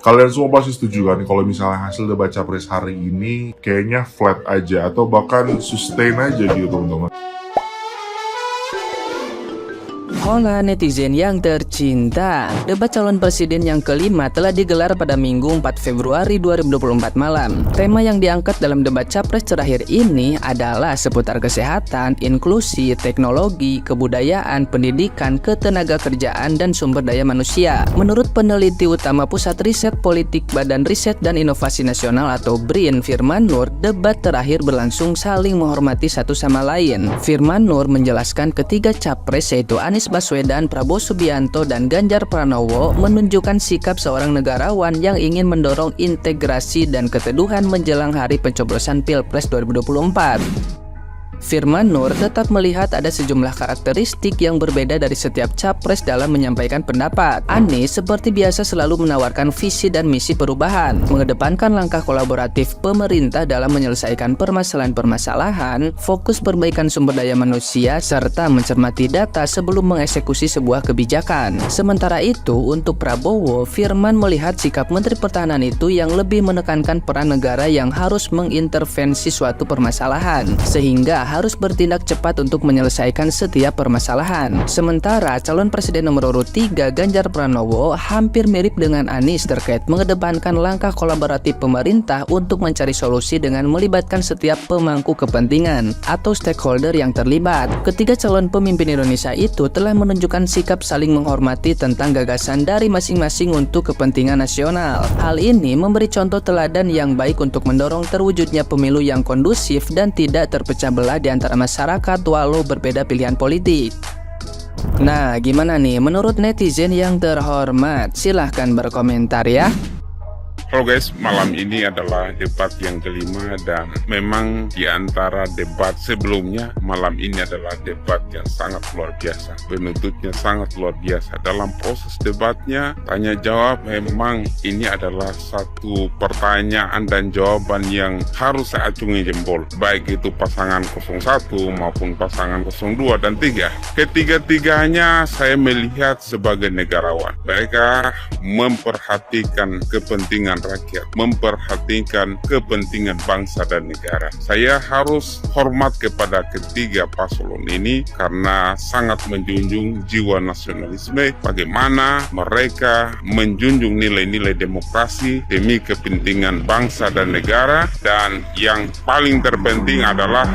Kalian semua pasti setuju kan kalau misalnya hasil debat capres hari ini kayaknya flat aja atau bahkan sustain aja gitu teman-teman. Hola netizen yang tercinta, debat calon presiden yang kelima telah digelar pada Minggu 4 Februari 2024 malam. Tema yang diangkat dalam debat capres terakhir ini adalah seputar kesehatan, inklusi, teknologi, kebudayaan, pendidikan, ketenagakerjaan, dan sumber daya manusia. Menurut peneliti utama Pusat Riset Politik Badan Riset dan Inovasi Nasional atau BRIN, Firman Nur, debat terakhir berlangsung saling menghormati satu sama lain. Firman Nur menjelaskan ketiga capres yaitu Anies Baswedan, Prabowo Subianto, dan Ganjar Pranowo menunjukkan sikap seorang negarawan yang ingin mendorong integrasi dan keteduhan menjelang hari pencoblosan Pilpres 2024. Firman Nur tetap melihat ada sejumlah karakteristik yang berbeda dari setiap capres dalam menyampaikan pendapat. Anies seperti biasa selalu menawarkan visi dan misi perubahan, mengedepankan langkah kolaboratif pemerintah dalam menyelesaikan permasalahan-permasalahan, fokus perbaikan sumber daya manusia, serta mencermati data sebelum mengeksekusi sebuah kebijakan. Sementara itu, untuk Prabowo, Firman melihat sikap Menteri Pertahanan itu yang lebih menekankan peran negara yang harus mengintervensi suatu permasalahan, sehingga harus bertindak cepat untuk menyelesaikan setiap permasalahan. Sementara calon presiden nomor urut 3 Ganjar Pranowo hampir mirip dengan Anies terkait mengedepankan langkah kolaboratif pemerintah untuk mencari solusi dengan melibatkan setiap pemangku kepentingan atau stakeholder yang terlibat. Ketiga calon pemimpin Indonesia itu telah menunjukkan sikap saling menghormati tentang gagasan dari masing-masing untuk kepentingan nasional. Hal ini memberi contoh teladan yang baik untuk mendorong terwujudnya pemilu yang kondusif dan tidak terpecah belah di antara masyarakat walau berbeda pilihan politik. Nah, gimana nih menurut netizen yang terhormat? Silahkan berkomentar ya. Halo guys, malam ini adalah debat yang kelima dan memang di antara debat sebelumnya, malam ini adalah debat yang sangat luar biasa. Penuntutnya sangat luar biasa. Dalam proses debatnya, tanya jawab memang ini adalah satu pertanyaan dan jawaban yang harus saya acungi jempol. Baik itu pasangan 01 maupun pasangan 02 dan 3. Ketiga-tiganya saya melihat sebagai negarawan. Mereka memperhatikan kepentingan rakyat, memperhatikan kepentingan bangsa dan negara. Saya harus hormat kepada ketiga paslon ini karena sangat menjunjung jiwa nasionalisme, bagaimana mereka menjunjung nilai-nilai demokrasi demi kepentingan bangsa dan negara, dan yang paling terpenting adalah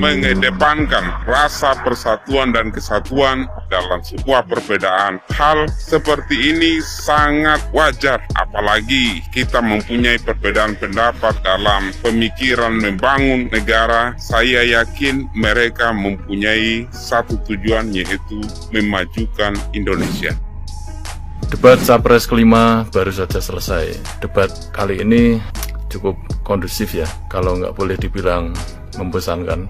mengedepankan rasa persatuan dan kesatuan dalam sebuah perbedaan. Hal seperti ini sangat wajar, apalagi kita mempunyai perbedaan pendapat dalam pemikiran membangun negara. Saya yakin mereka mempunyai satu tujuan, yaitu memajukan Indonesia. Debat capres kelima baru saja selesai. Debat kali ini cukup kondusif ya, kalau nggak boleh dibilang membosankan.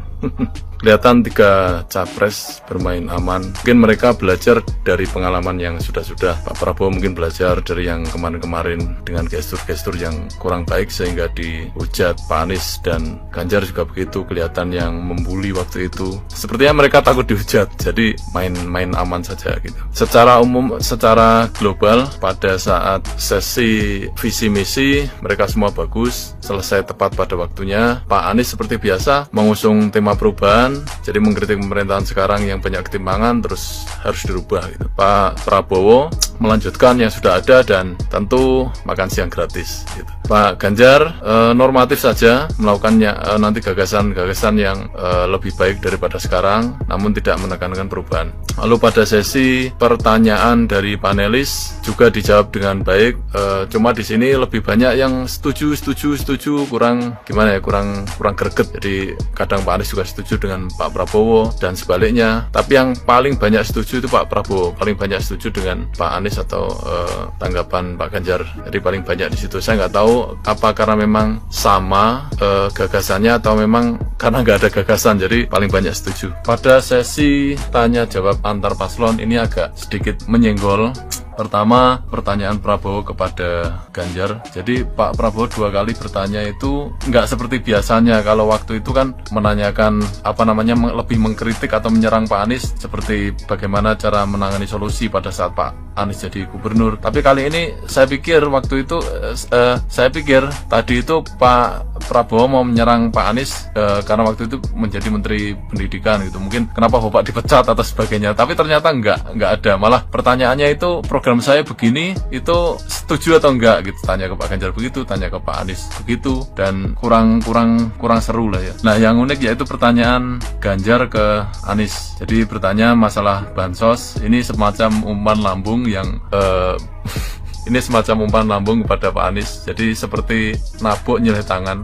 Kelihatan tiga capres bermain aman. Mungkin mereka belajar dari pengalaman yang sudah-sudah. Pak Prabowo mungkin belajar dari yang kemarin-kemarin dengan gestur-gestur yang kurang baik sehingga dihujat. Pak Anies dan Ganjar juga begitu, kelihatan yang membuli waktu itu. Sepertinya mereka takut dihujat, jadi main aman saja gitu. Secara umum, secara global, pada saat sesi visi misi mereka semua bagus, selesai tepat pada waktunya. Pak Anies seperti biasa mengusung tema perubahan, jadi mengkritik pemerintahan sekarang yang banyak ketimpangan terus harus dirubah gitu. Pak Prabowo melanjutkan yang sudah ada dan tentu makan siang gratis gitu. Pak Ganjar normatif saja melakukannya, nanti gagasan-gagasan yang lebih baik daripada sekarang, namun tidak menekankan perubahan. Lalu pada sesi pertanyaan dari panelis juga dijawab dengan baik, cuma di sini lebih banyak yang setuju, kurang gimana ya, kurang greget. Jadi kadang Pak Anies juga setuju dengan Pak Prabowo dan sebaliknya, tapi yang paling banyak setuju itu Pak Prabowo, paling banyak setuju dengan Pak Anies atau tanggapan Pak Ganjar. Jadi paling banyak di situ. Saya nggak tahu apa karena memang sama gagasannya atau memang karena nggak ada gagasan jadi paling banyak setuju. Pada sesi tanya jawab antar paslon ini agak sedikit menyenggol. Pertama, pertanyaan Prabowo kepada Ganjar. Jadi Pak Prabowo 2 kali bertanya itu nggak seperti biasanya. Kalau waktu itu kan menanyakan lebih mengkritik atau menyerang Pak Anies seperti bagaimana cara menangani solusi pada saat Pak Anies jadi gubernur. Tapi kali ini saya pikir waktu itu tadi itu Pak Prabowo mau menyerang Pak Anies karena waktu itu menjadi Menteri Pendidikan gitu. Mungkin kenapa Bapak dipecat atau sebagainya. Tapi ternyata enggak ada. Malah pertanyaannya itu program saya begini, itu setuju atau enggak gitu. Tanya ke Pak Ganjar begitu, tanya ke Pak Anies begitu, dan kurang seru lah ya. Nah, yang unik yaitu pertanyaan Ganjar ke Anies. Jadi bertanya masalah bansos, ini semacam umpan lambung yang ini semacam umpan lambung kepada Pak Anies. Jadi seperti nabok nyeleh tangan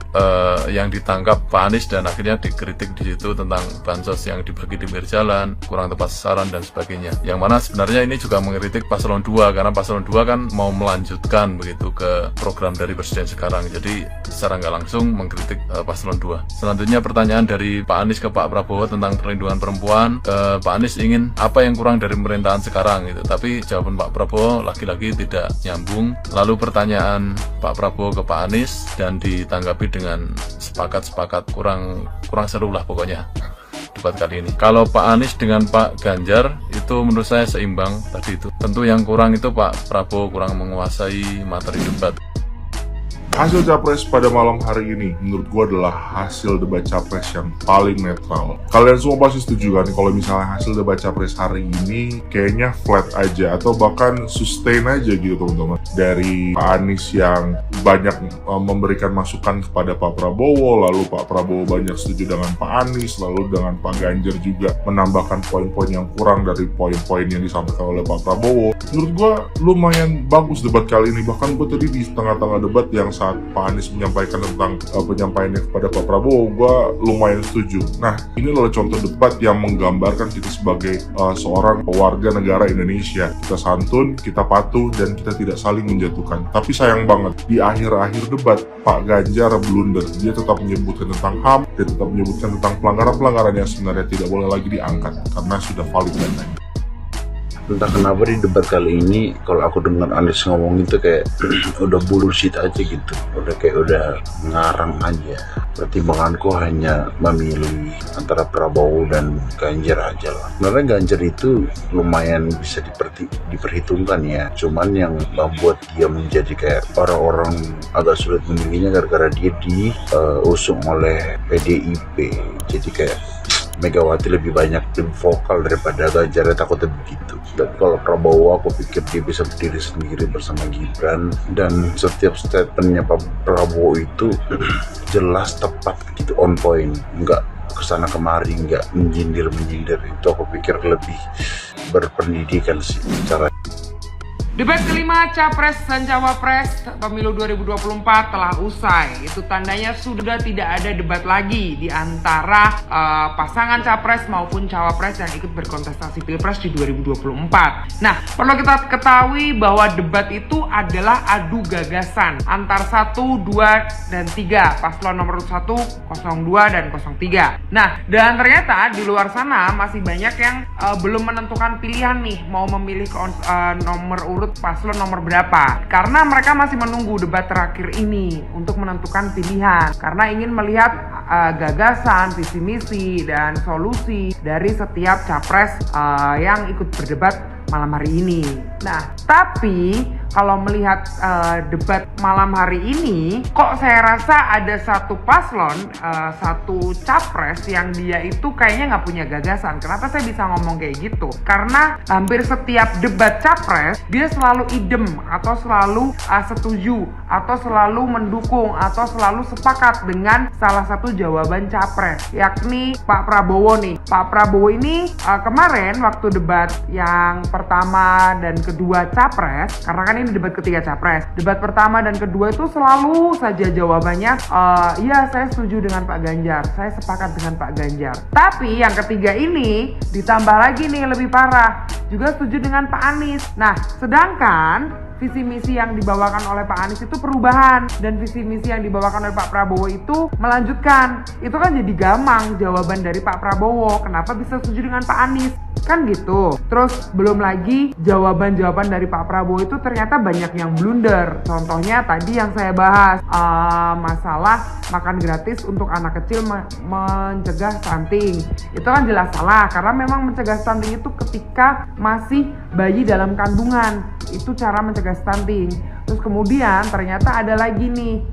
yang ditangkap Pak Anies dan akhirnya dikritik di situ tentang bansos yang dibagi di pinggir jalan, kurang tepat sasaran dan sebagainya. Yang mana sebenarnya ini juga mengkritik Paslon 2 karena Paslon 2 kan mau melanjutkan begitu ke program dari Presiden sekarang. Jadi secara nggak langsung mengkritik Paslon 2. Selanjutnya pertanyaan dari Pak Anies ke Pak Prabowo tentang perlindungan perempuan. Pak Anies ingin apa yang kurang dari pemerintahan sekarang gitu. Tapi jawaban Pak Prabowo lagi-lagi tidak nyambung. Lalu pertanyaan Pak Prabowo ke Pak Anies dan ditanggapi dengan sepakat kurang seru lah pokoknya debat kali ini. Kalau Pak Anies dengan Pak Ganjar itu menurut saya seimbang tadi itu. Tentu yang kurang itu Pak Prabowo kurang menguasai materi debat. Hasil capres pada malam hari ini menurut gue adalah hasil debat capres yang paling netral. Kalian semua pasti setuju kan kalau misalnya hasil debat capres hari ini kayaknya flat aja atau bahkan sustain aja gitu teman-teman. Dari Pak Anies yang banyak memberikan masukan kepada Pak Prabowo, lalu Pak Prabowo banyak setuju dengan Pak Anies, lalu dengan Pak Ganjar juga menambahkan poin-poin yang kurang dari poin-poin yang disampaikan oleh Pak Prabowo. Menurut gue lumayan bagus debat kali ini. Bahkan gue tadi di tengah-tengah debat yang saat Pak Anies menyampaikan tentang penyampaiannya kepada Pak Prabowo, gue lumayan setuju. Nah, ini adalah contoh debat yang menggambarkan kita sebagai seorang warga negara Indonesia. Kita santun, kita patuh, dan kita tidak saling menjatuhkan. Tapi sayang banget, di akhir-akhir debat, Pak Ganjar blunder. Dia tetap menyebutkan tentang HAM, dia tetap menyebutkan tentang pelanggaran-pelanggaran yang sebenarnya tidak boleh lagi diangkat, karena sudah valid datanya. Entah kenapa di debat kali ini kalau aku dengar Anies ngomong itu kayak udah bullshit aja gitu, udah ngarang aja. Pertimbanganku hanya memilih antara Prabowo dan Ganjar aja lah. Sebenarnya Ganjar itu lumayan bisa diperhitungkan ya, cuman yang membuat dia menjadi kayak orang-orang agak sulit memilihnya gara-gara dia diusung oleh PDIP. Jadi kayak Megawati lebih vokal daripada Ganjar, takutnya begitu. Dan kalau Prabowo aku pikir dia bisa berdiri sendiri bersama Gibran, dan setiap statementnya Pak Prabowo itu jelas tepat gitu, on point, nggak kesana kemari, nggak menyindir. Itu aku pikir lebih berpendidikan sih cara. Debat kelima Capres dan Cawapres Pemilu 2024 telah usai. Itu tandanya sudah tidak ada debat lagi di antara pasangan Capres maupun Cawapres yang ikut berkontestasi Pilpres di 2024. Nah, perlu kita ketahui bahwa debat itu adalah adu gagasan antar 1, 2, dan 3. Paslon nomor 1, 02, dan 03. Nah, dan ternyata di luar sana masih banyak yang belum menentukan pilihan nih, mau memilih nomor urut paslon nomor berapa, karena mereka masih menunggu debat terakhir ini untuk menentukan pilihan, karena ingin melihat gagasan, visi misi, dan solusi dari setiap capres yang ikut berdebat malam hari ini. Nah, tapi kalau melihat debat malam hari ini, kok saya rasa ada satu paslon, satu capres yang dia itu kayaknya nggak punya gagasan. Kenapa saya bisa ngomong kayak gitu? Karena hampir setiap debat capres, dia selalu idem, atau selalu setuju, atau selalu mendukung, atau selalu sepakat dengan salah satu jawaban capres, yakni Pak Prabowo nih. Pak Prabowo ini kemarin waktu debat yang pertama dan kedua capres, karena kan ini debat ketiga capres, debat pertama dan kedua itu selalu saja jawabannya iya, saya setuju dengan Pak Ganjar, saya sepakat dengan Pak Ganjar. Tapi yang ketiga ini ditambah lagi nih, lebih parah, juga setuju dengan Pak Anies. Nah, sedangkan visi misi yang dibawakan oleh Pak Anies itu perubahan, dan visi misi yang dibawakan oleh Pak Prabowo itu melanjutkan. Itu kan jadi gamang jawaban dari Pak Prabowo, kenapa bisa setuju dengan Pak Anies. Kan gitu. Terus belum lagi jawaban-jawaban dari Pak Prabowo itu ternyata banyak yang blunder. Contohnya tadi yang saya bahas, masalah makan gratis untuk anak kecil mencegah stunting. Itu kan jelas salah, karena memang mencegah stunting itu ketika masih bayi dalam kandungan. Itu cara mencegah stunting. Terus kemudian ternyata ada lagi nih,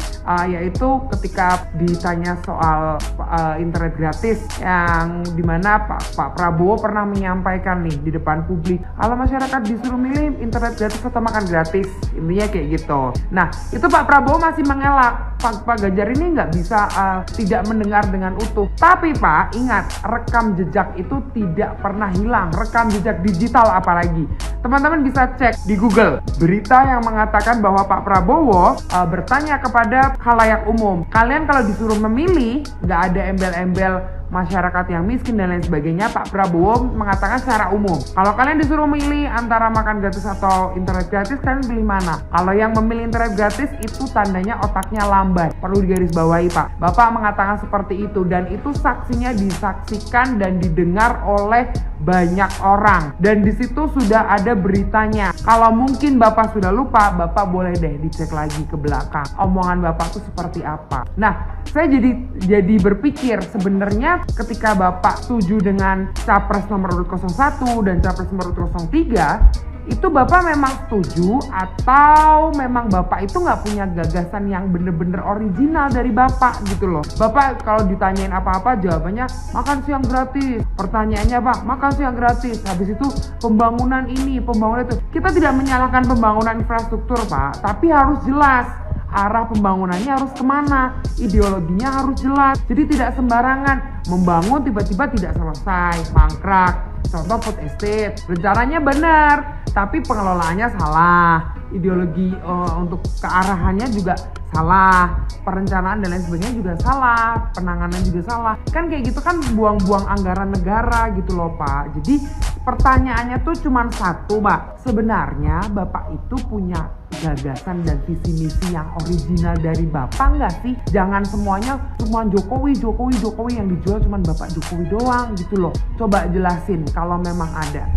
yaitu ketika ditanya soal internet gratis, yang dimana Pak Prabowo pernah menyampaikan nih di depan publik, kalau masyarakat disuruh milih internet gratis atau makan gratis, intinya kayak gitu. Nah, itu Pak Prabowo masih mengelak. Pak Ganjar ini nggak bisa tidak mendengar dengan utuh. Tapi Pak, ingat, rekam jejak itu tidak pernah hilang. Rekam jejak digital apalagi. Teman-teman bisa cek di Google berita yang mengatakan bahwa Pak Prabowo bertanya kepada khalayak umum, kalian kalau disuruh memilih, nggak ada embel-embel masyarakat yang miskin dan lain sebagainya. Pak Prabowo mengatakan secara umum, kalau kalian disuruh milih antara makan gratis atau internet gratis, kalian pilih mana? Kalau yang memilih internet gratis itu tandanya otaknya lambat. Perlu digarisbawahi Pak. Bapak mengatakan seperti itu, dan itu saksinya disaksikan dan didengar oleh banyak orang, dan di situ sudah ada beritanya. Kalau mungkin Bapak sudah lupa, Bapak boleh deh dicek lagi ke belakang omongan Bapak itu seperti apa. Nah, saya jadi berpikir, sebenarnya ketika Bapak setuju dengan Capres nomor urut 01 dan Capres nomor urut 03, itu Bapak memang setuju atau memang Bapak itu nggak punya gagasan yang bener-bener original dari Bapak gitu loh. Bapak kalau ditanyain apa-apa jawabannya makan siang gratis. Pertanyaannya Pak, makan siang gratis. Habis itu pembangunan ini, pembangunan itu. Kita tidak menyalahkan pembangunan infrastruktur Pak, tapi harus jelas arah pembangunannya harus kemana, ideologinya harus jelas. Jadi tidak sembarangan membangun tiba-tiba tidak selesai, mangkrak. Contoh food estate, rencananya benar, tapi pengelolaannya salah, ideologi untuk kearahannya juga salah, perencanaan dan lain sebagainya juga salah, penanganan juga salah. Kan kayak gitu kan buang-buang anggaran negara gitu loh Pak. Jadi pertanyaannya tuh cuma satu Pak, sebenarnya Bapak itu punya gagasan dan visi misi yang original dari Bapak nggak sih? Jangan semuanya cuma Jokowi yang dijual cuma Bapak Jokowi doang gitu loh. Coba jelasin kalau memang ada.